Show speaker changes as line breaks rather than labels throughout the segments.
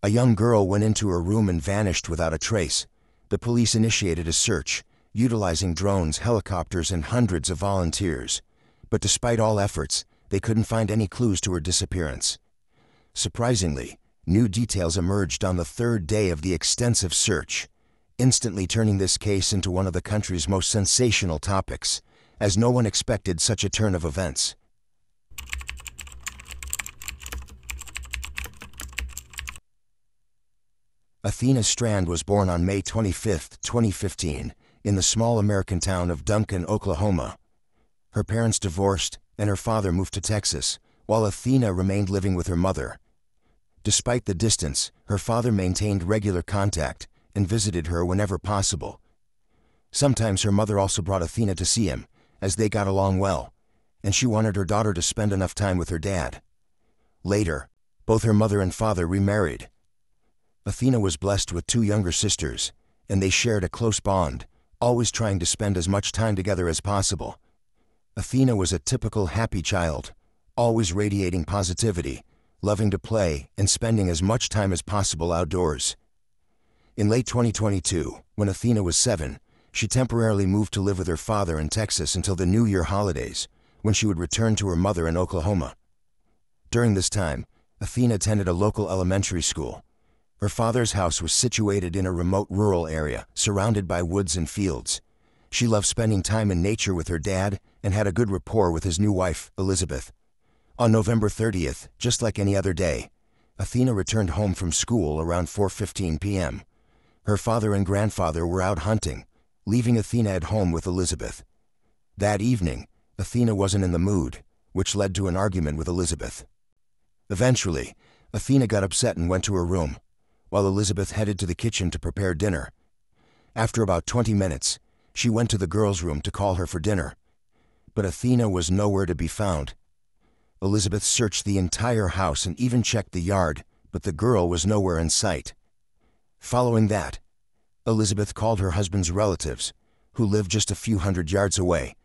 A young girl went into her room and vanished without a trace. The police initiated a search, utilizing drones, helicopters, and hundreds of volunteers. But despite all efforts, they couldn't find any clues to her disappearance. Surprisingly, new details emerged on the third day of the extensive search, instantly turning this case into one of the country's most sensational topics, as no one expected such a turn of events. Athena Strand was born on May 25, 2015, in the small American town of Duncan, Oklahoma. Her parents divorced, and her father moved to Texas, while Athena remained living with her mother. Despite the distance, her father maintained regular contact and visited her whenever possible. Sometimes her mother also brought Athena to see him, as they got along well, and she wanted her daughter to spend enough time with her dad. Later, both her mother and father remarried. Athena was blessed with 2 younger sisters, and they shared a close bond, always trying to spend as much time together as possible. Athena was a typical happy child, always radiating positivity, loving to play, and spending as much time as possible outdoors. In late 2022, when Athena was 7, she temporarily moved to live with her father in Texas until the New Year holidays, when she would return to her mother in Oklahoma. During this time, Athena attended a local elementary school. Her father's house was situated in a remote rural area, surrounded by woods and fields. She loved spending time in nature with her dad and had a good rapport with his new wife, Elizabeth. On November 30th, just like any other day, Athena returned home from school around 4:15 p.m. Her father and grandfather were out hunting, leaving Athena at home with Elizabeth. That evening, Athena wasn't in the mood, which led to an argument with Elizabeth. Eventually, Athena got upset and went to her room, while Elizabeth headed to the kitchen to prepare dinner. After about 20 minutes, she went to the girls' room to call her for dinner. But Athena was nowhere to be found. Elizabeth searched the entire house and even checked the yard, but the girl was nowhere in sight. Following that, Elizabeth called her husband's relatives, who lived just a few hundred yards away.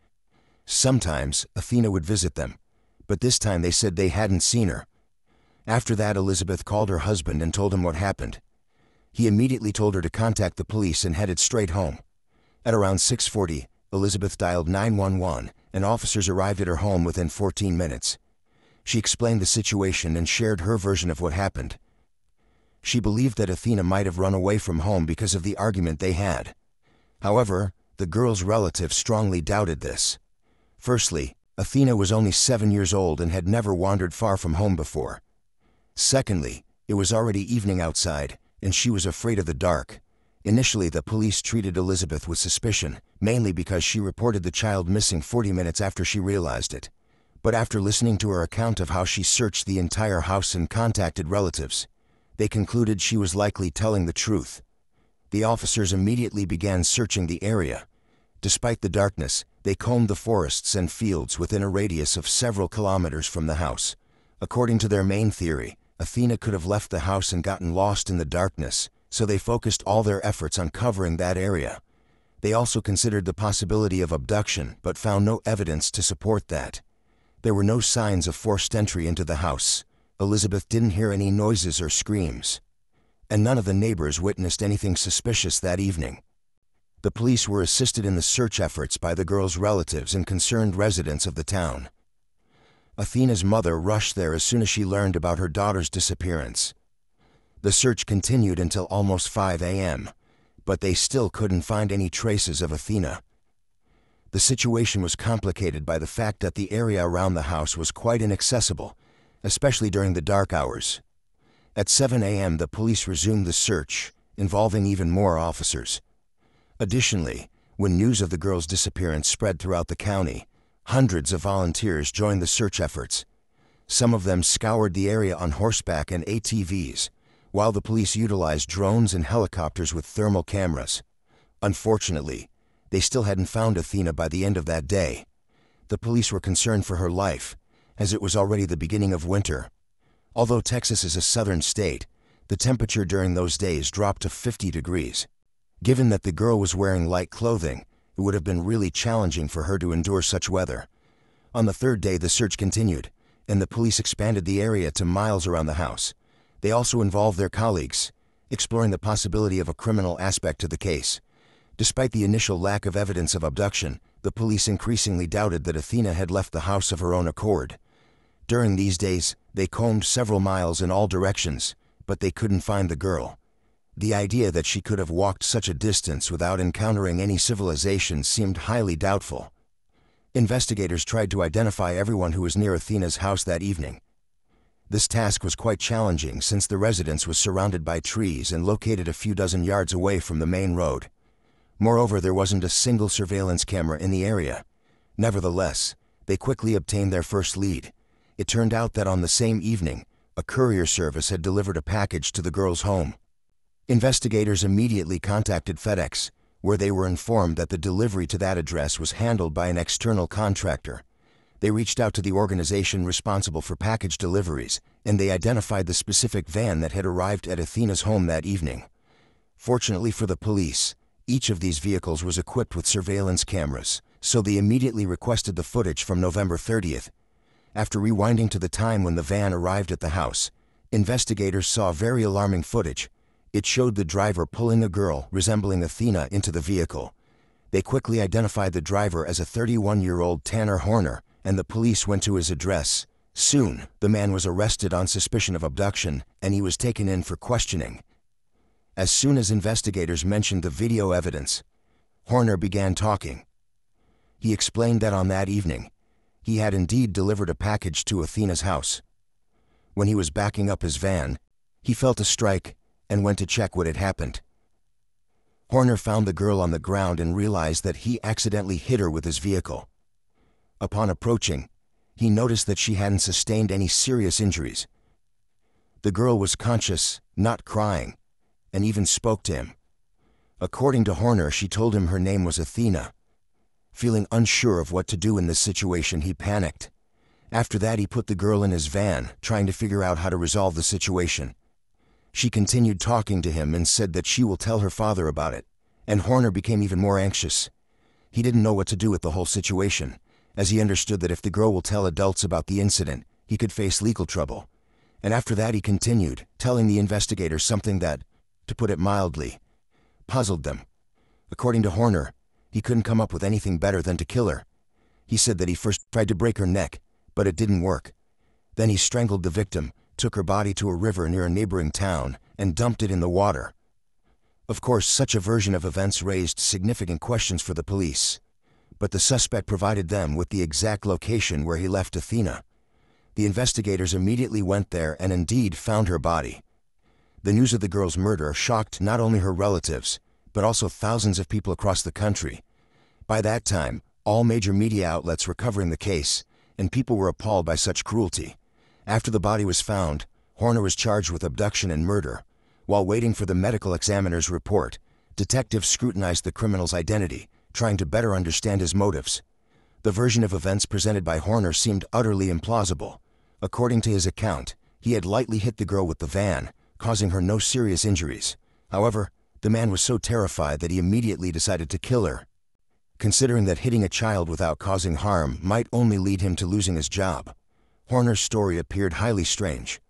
Sometimes Athena would visit them, but this time they said they hadn't seen her. After that, Elizabeth called her husband and told him what happened. He immediately told her to contact the police and headed straight home. At around 6:40, Elizabeth dialed 911, and officers arrived at her home within 14 minutes. She explained the situation and shared her version of what happened. She believed that Athena might have run away from home because of the argument they had. However, the girl's relatives strongly doubted this. Firstly, Athena was only 7 years old and had never wandered far from home before. Secondly, it was already evening outside, and she was afraid of the dark. Initially, the police treated Elizabeth with suspicion, mainly because she reported the child missing 40 minutes after she realized it. But after listening to her account of how she searched the entire house and contacted relatives, they concluded she was likely telling the truth. The officers immediately began searching the area. Despite the darkness, they combed the forests and fields within a radius of several kilometers from the house. According to their main theory, Athena could have left the house and gotten lost in the darkness, so they focused all their efforts on covering that area. They also considered the possibility of abduction, but found no evidence to support that. There were no signs of forced entry into the house. Elizabeth didn't hear any noises or screams, and none of the neighbors witnessed anything suspicious that evening. The police were assisted in the search efforts by the girl's relatives and concerned residents of the town. Athena's mother rushed there as soon as she learned about her daughter's disappearance. The search continued until almost 5 a.m., but they still couldn't find any traces of Athena. The situation was complicated by the fact that the area around the house was quite inaccessible, especially during the dark hours. At 7 a.m., the police resumed the search, involving even more officers. Additionally, when news of the girl's disappearance spread throughout the county, hundreds of volunteers joined the search efforts. Some of them scoured the area on horseback and ATVs, while the police utilized drones and helicopters with thermal cameras. Unfortunately, they still hadn't found Athena by the end of that day. The police were concerned for her life, as it was already the beginning of winter. Although Texas is a southern state, the temperature during those days dropped to 50 degrees. Given that the girl was wearing light clothing, it would have been really challenging for her to endure such weather. On the third day, the search continued, and the police expanded the area to miles around the house. They also involved their colleagues, exploring the possibility of a criminal aspect to the case. Despite the initial lack of evidence of abduction, the police increasingly doubted that Athena had left the house of her own accord. During these days, they combed several miles in all directions, but they couldn't find the girl. The idea that she could have walked such a distance without encountering any civilization seemed highly doubtful. Investigators tried to identify everyone who was near Athena's house that evening. This task was quite challenging since the residence was surrounded by trees and located a few dozen yards away from the main road. Moreover, there wasn't a single surveillance camera in the area. Nevertheless, they quickly obtained their first lead. It turned out that on the same evening, a courier service had delivered a package to the girl's home. Investigators immediately contacted FedEx, where they were informed that the delivery to that address was handled by an external contractor. They reached out to the organization responsible for package deliveries, and they identified the specific van that had arrived at Athena's home that evening. Fortunately for the police, each of these vehicles was equipped with surveillance cameras, so they immediately requested the footage from November 30th. After rewinding to the time when the van arrived at the house, investigators saw very alarming footage. It showed the driver pulling a girl resembling Athena into the vehicle. They quickly identified the driver as a 31-year-old Tanner Horner, and the police went to his address. Soon, the man was arrested on suspicion of abduction, and he was taken in for questioning. As soon as investigators mentioned the video evidence, Horner began talking. He explained that on that evening, he had indeed delivered a package to Athena's house. When he was backing up his van, he felt a strike and went to check what had happened. Horner found the girl on the ground and realized that he accidentally hit her with his vehicle. Upon approaching, he noticed that she hadn't sustained any serious injuries. The girl was conscious, not crying, and even spoke to him. According to Horner, she told him her name was Athena. Feeling unsure of what to do in this situation, he panicked. After that, he put the girl in his van, trying to figure out how to resolve the situation. She continued talking to him and said that she will tell her father about it, and Horner became even more anxious. He didn't know what to do with the whole situation, as he understood that if the girl will tell adults about the incident, he could face legal trouble. And after that, he continued, telling the investigators something that, to put it mildly, puzzled them. According to Horner, he couldn't come up with anything better than to kill her. He said that he first tried to break her neck, but it didn't work. Then he strangled the victim, took her body to a river near a neighboring town, and dumped it in the water. Of course, such a version of events raised significant questions for the police, but the suspect provided them with the exact location where he left Athena. The investigators immediately went there and indeed found her body. The news of the girl's murder shocked not only her relatives, but also thousands of people across the country. By that time, all major media outlets were covering the case, and people were appalled by such cruelty. After the body was found, Horner was charged with abduction and murder. While waiting for the medical examiner's report, detectives scrutinized the criminal's identity, trying to better understand his motives. The version of events presented by Horner seemed utterly implausible. According to his account, he had lightly hit the girl with the van, causing her no serious injuries. However, the man was so terrified that he immediately decided to kill her. Considering that hitting a child without causing harm might only lead him to losing his job, Horner's story appeared highly strange.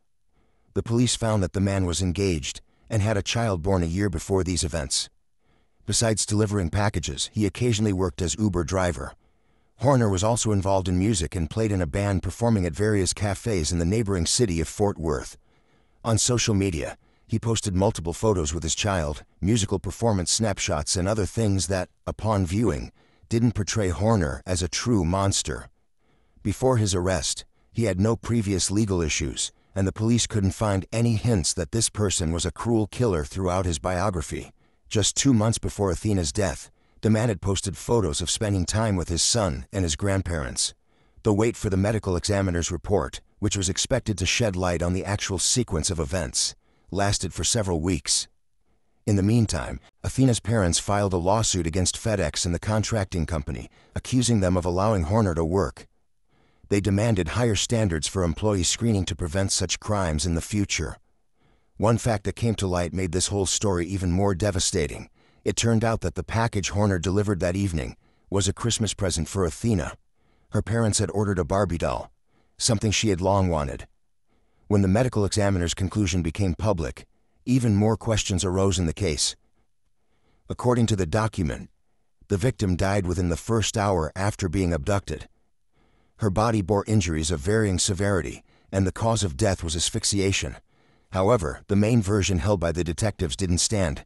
The police found that the man was engaged and had a child born a year before these events. Besides delivering packages, he occasionally worked as Uber driver. Horner was also involved in music and played in a band performing at various cafes in the neighboring city of Fort Worth. On social media, he posted multiple photos with his child, musical performance snapshots, and other things that, upon viewing, didn't portray Horner as a true monster. Before his arrest, he had no previous legal issues, and the police couldn't find any hints that this person was a cruel killer throughout his biography. Just 2 months before Athena's death, the man had posted photos of spending time with his son and his grandparents. The wait for the medical examiner's report, which was expected to shed light on the actual sequence of events, lasted for several weeks. In the meantime, Athena's parents filed a lawsuit against FedEx and the contracting company, accusing them of allowing Horner to work. They demanded higher standards for employee screening to prevent such crimes in the future. One fact that came to light made this whole story even more devastating. It turned out that the package Horner delivered that evening was a Christmas present for Athena. Her parents had ordered a Barbie doll, something she had long wanted. When the medical examiner's conclusion became public, even more questions arose in the case. According to the document, the victim died within the first hour after being abducted. Her body bore injuries of varying severity, and the cause of death was asphyxiation. However, the main version held by the detectives didn't stand.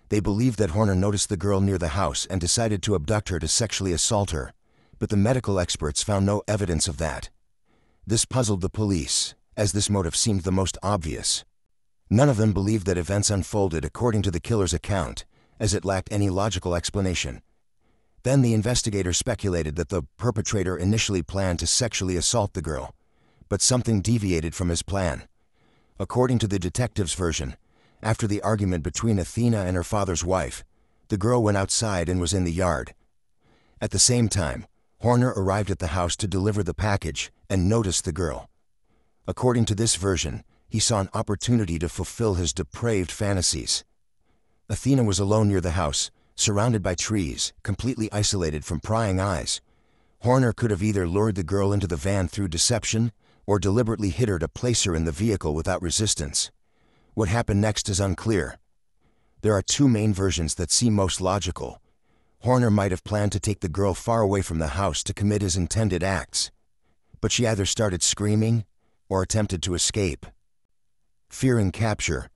They believed that Horner noticed the girl near the house and decided to abduct her to sexually assault her, but the medical experts found no evidence of that. This puzzled the police, as this motive seemed the most obvious. None of them believed that events unfolded according to the killer's account, as it lacked any logical explanation. Then the investigators speculated that the perpetrator initially planned to sexually assault the girl, but something deviated from his plan. According to the detective's version, after the argument between Athena and her father's wife, the girl went outside and was in the yard. At the same time, Horner arrived at the house to deliver the package and noticed the girl. According to this version, he saw an opportunity to fulfill his depraved fantasies. Athena was alone near the house, surrounded by trees, completely isolated from prying eyes. Horner could have either lured the girl into the van through deception or deliberately hit her to place her in the vehicle without resistance. What happened next is unclear. There are two main versions that seem most logical. Horner might have planned to take the girl far away from the house to commit his intended acts, but she either started screaming or attempted to escape. Fearing capture,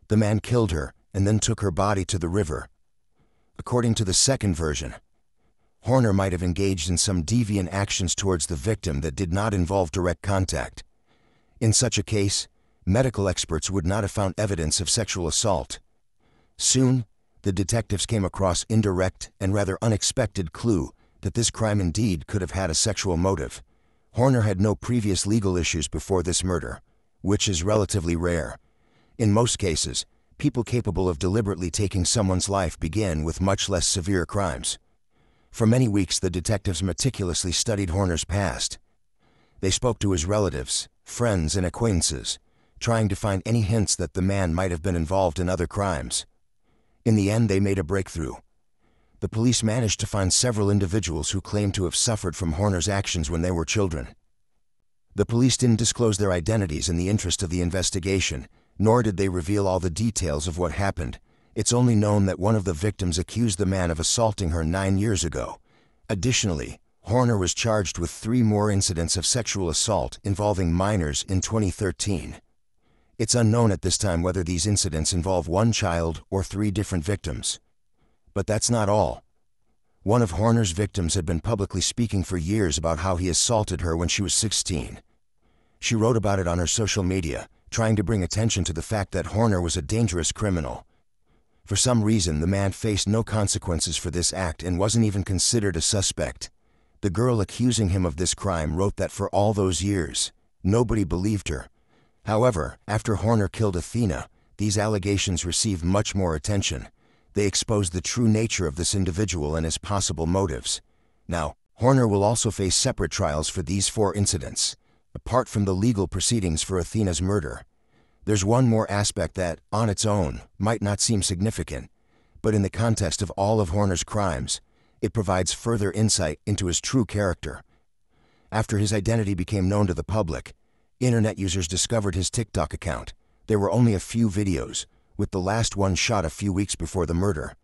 the man killed her and then took her body to the river. According to the second version, Horner might have engaged in some deviant actions towards the victim that did not involve direct contact. In such a case, medical experts would not have found evidence of sexual assault. Soon, the detectives came across indirect and rather unexpected clue that this crime indeed could have had a sexual motive. Horner had no previous legal issues before this murder, which is relatively rare. In most cases, people capable of deliberately taking someone's life begin with much less severe crimes. For many weeks, the detectives meticulously studied Horner's past. They spoke to his relatives, friends, and acquaintances, trying to find any hints that the man might have been involved in other crimes. In the end, they made a breakthrough. The police managed to find several individuals who claimed to have suffered from Horner's actions when they were children. The police didn't disclose their identities in the interest of the investigation, nor did they reveal all the details of what happened. It's only known that one of the victims accused the man of assaulting her 9 years ago. Additionally, Horner was charged with 3 more incidents of sexual assault involving minors in 2013. It's unknown at this time whether these incidents involve one child or 3 different victims. But that's not all. One of Horner's victims had been publicly speaking for years about how he assaulted her when she was 16. She wrote about it on her social media, trying to bring attention to the fact that Horner was a dangerous criminal. For some reason, the man faced no consequences for this act and wasn't even considered a suspect. The girl accusing him of this crime wrote that for all those years, nobody believed her. However, after Horner killed Athena, these allegations received much more attention. They exposed the true nature of this individual and his possible motives. Now, Horner will also face separate trials for these 4 incidents, apart from the legal proceedings for Athena's murder. There's one more aspect that, on its own, might not seem significant, but in the context of all of Horner's crimes, it provides further insight into his true character. After his identity became known to the public, internet users discovered his TikTok account. There were only a few videos, with the last one shot a few weeks before the murder.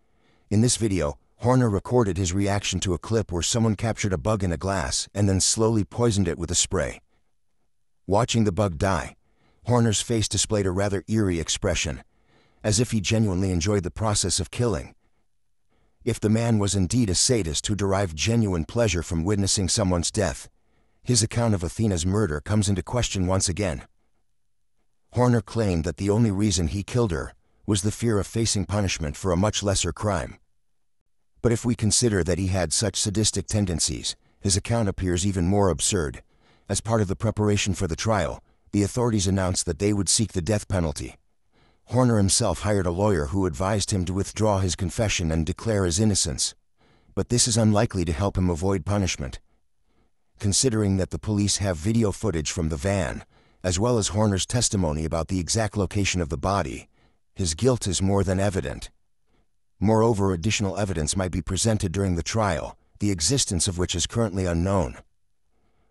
In this video, Horner recorded his reaction to a clip where someone captured a bug in a glass and then slowly poisoned it with a spray. Watching the bug die, Horner's face displayed a rather eerie expression, as if he genuinely enjoyed the process of killing. If the man was indeed a sadist who derived genuine pleasure from witnessing someone's death, his account of Athena's murder comes into question once again. Horner claimed that the only reason he killed her was the fear of facing punishment for a much lesser crime. But if we consider that he had such sadistic tendencies, his account appears even more absurd. As part of the preparation for the trial, the authorities announced that they would seek the death penalty. Horner himself hired a lawyer who advised him to withdraw his confession and declare his innocence. But this is unlikely to help him avoid punishment. Considering that the police have video footage from the van, as well as Horner's testimony about the exact location of the body, his guilt is more than evident. Moreover, additional evidence might be presented during the trial, the existence of which is currently unknown.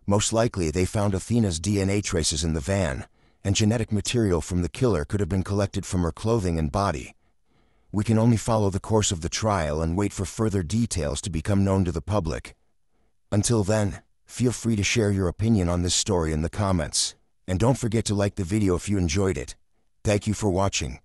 Most likely, they found Athena's DNA traces in the van, and genetic material from the killer could have been collected from her clothing and body. We can only follow the course of the trial and wait for further details to become known to the public. Until then, feel free to share your opinion on this story in the comments, and don't forget to like the video if you enjoyed it. Thank you for watching.